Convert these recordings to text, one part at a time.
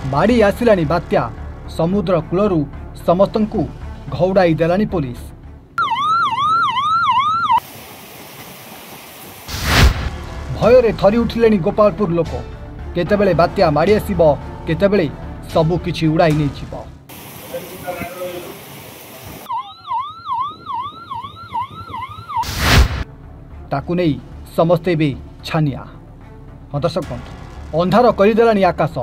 माड़ी आसिलानी बात्या समुद्र कूलरू समस्तंकु घौड़ाई देलानी पुलिस। भୟରେ थरी उठिलेनी गोपालपुर लोक। केतेबेले बात्या माड़ी आसिबो, केतेबेले सबु किछि उड़ाई नै जिवो। ताकु नै समस्ते बे छानिया। दर्शक बंधु, अंधार करदेलानी आकाश।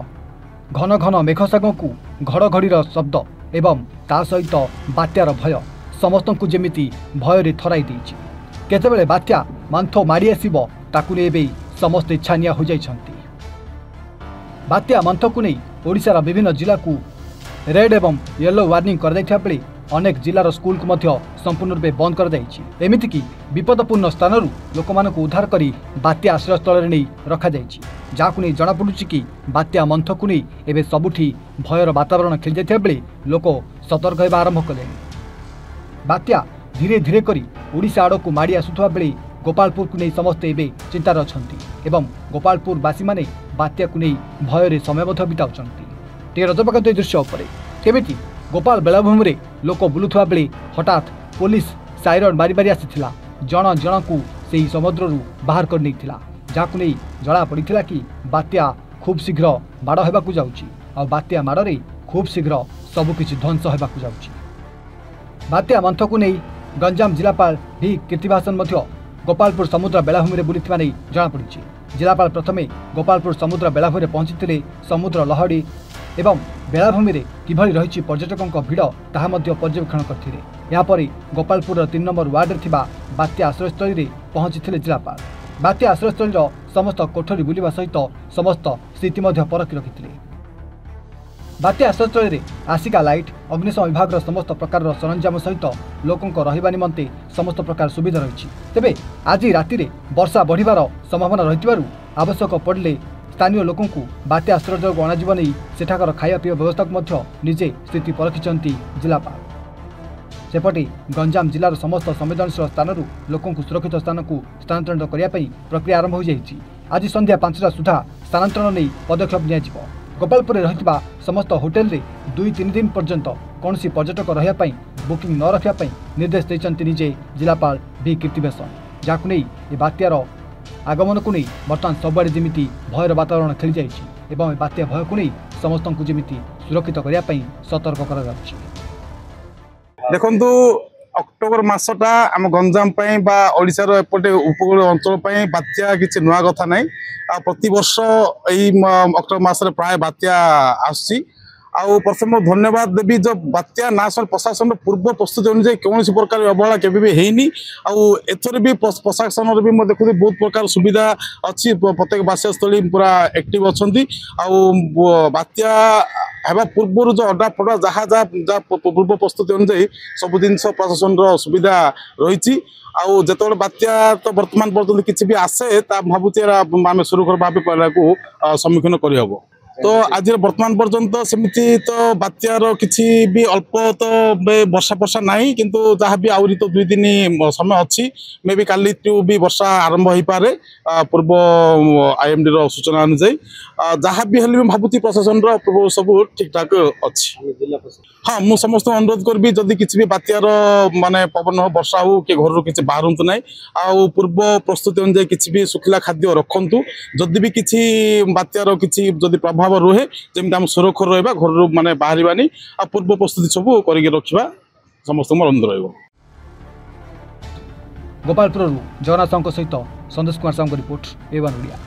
घन घन मेघसागर को घड़घड़ीर शब्द एवं ता सहित बात्यार भय समस्तंकु जेमिति भୟରେ थराई देइछि। केतेबेले बात्या मांथो माड़ी आसिबो ताकु नै बे समस्ते छानिया हो जाइछन्ति। बात्या मांथकु नै ओडिशार विभिन्न जिला को रेड एवं येलो वार्निंग कर दैथा बेले अनेक जिलार स्कूल को मध्य संपूर्ण रूपे बंद कर दैछि। एमिति कि विपदपूर्ण स्थानरू लोकमानकु उद्धार करी बात्या आश्रयस्थल रे नै रखा जाइछि। जाकु नै जणा पडुछि कि बात्या मंथकु नै एबे सबुठी भयर वातावरण खेल जाइथा बेले लोक सतर्क हेबा आरंभ कले। बात्या धीरे धीरे करी ओडिशा आड़कु माड़ी आसुथबा बेले गोपालपुर को नै समस्ते एबे चिंतार अछन्ति एवं गोपालपुर वासी माने बात्या को नै भୟରେ समय बिताउछन्ति। टे रजपकांत दृश्य उपरे केमिति गोपाल बेलाभूमि रे लोक बुलुथबा बेले हठात पुलिस साइरन बारी बारी आसीथिला। जण जण को सेही समुद्ररू बाहर कर नैथिला। जाकु नै जळा पड़िथिला कि बात्या खूब शीघ्र माड़ हेबाकु जाउछि आ बात्या माड़रे खूब शीघ्र सबु किछि ध्वंस हेबाकु जाउछि। बात्या मंथकु नै गंजाम जिलापाल भी कीर्तिभासन मध्य गोपालपुर समुद्र बेलाभूमि रे बुलिथिबा नै जणा पड़िछि। जिलापाल प्रथमे गोपालपुर समुद्र बेलाभूमि रे पहुंचिथिले। समुद्र लहड़ी एवं बेलाभूमि रे किभଳି रहिछि पर्यटकଙ୍କ भिड़ ताहा मध्य पर्यवेक्षण करथिले। या परे गोपालपुर 3 नंबर वार्ड रे थिबा बात्या आश्रयस्थल रे पहुंचिथिले जिलापाल। बात्या आश्रयस्थल समस्त कोठरी बुलिबा सहित समस्त स्थिति मध्य परखि रखिथिले। बात्या आश्रयस्थल रे आसिका लाइट अग्निशम विभाग समस्त प्रकार सरंजाम सहित लोकंक रहिबा निमंते समस्त प्रकार सुविधा रहिछि। तेबे आज राति रे वर्षा बढ़िबार संभावना रहितिबारु आवश्यक पड़ले स्थानीय लोकों को बात्या आश्रय को अणाଯିब नहीं सेठाकर खाया पीवा व्यवस्था को निजे स्थिति परखिंट जिलापाल। सेपटे गंजाम जिलार समस्त संवेदनशील स्थान लोकों को सुरक्षित स्थान को स्थानांतरण करने प्रक्रिया आरंभ हो जाएगी। आज संध्या 5टा सुधा स्थानांतरण नहीं पदक्षेप नियाजिब। गोपालपुर रहितबा समस्त होटेल रे 2-3 दिन पर्यंत कौन पर्यटक रहियापाई बुकिंग न रखापी निर्देश देते निजे जिलापाल भी कीर्तिभासन। जहां नहीं बात्यार आगमन को नहीं बर्तमान सबुआड़े जमी भयर वातावरण खेली जाइए। बात्या भय को नहीं समस्त को जमी सुरक्षित करने सतर्क कर। देखु अक्टोबर मसटा आम गंजाम ओडिशार एपटे उपकूल अंचल बात्या किसी नुआ कथा ना। प्रति वर्ष यही अक्टोबर मसरे प्राय बात्या आसी। प्रथम धन्यवाद देवी जो बात्या ना प्रशासन पूर्व प्रस्तुति अनुसार कौन प्रकार अवहेला केवे भी हैनी। एथर भी प्रशासन भी देखुदी बहुत प्रकार सुविधा अच्छी। प्रत्येक बास्यस्थली पूरा एक्टिव अच्छा। बात्या हेबा पूर्व जो अड्डा फड्डा जहाँ जहाँ पूर्व प्रस्तुति अनुसार सब जिन प्रशासन सुविधा रही। आते बात्या तो बर्तमान पर्यटन किसी भी आसे भावुचे आम सुरक्षित भाव पहला को सम्मुखीन करहब। तो आज बर्तमान पर्यंत सेमती तो बात्यार किसी भी अल्प तो वर्षा वर्षा ना किंतु जहाँ भी आहरी तो 2 दिन समय अच्छी। मे भी काली भी वर्षा आरंभ हो पारे पूर्व IMD सूचना अनुसार। जहाँ भी हेल्ले भावुची प्रशासन सब ठीक ठाक अच्छी। हाँ मुझे समस्त अनुरोध करी जदि किसी भी बात्यार माने पवन हो वर्षा हो कि घर किसी बाहरतु ना। पूर्व प्रस्तुति अनुसार किसी भी सुखिला खाद्य रखु। जदि भी किसी बात्यार किसी जदि प्रभाव रुहे जमी आम सुरक्षित रहा घर माने बाहर पूर्व प्रस्तुति सब करके रखा समस्त अनुरोध। गोपालपुर जगन्नाथ साहू सहित संदेश कुमार साहू रिपोर्ट A1 ओडिया।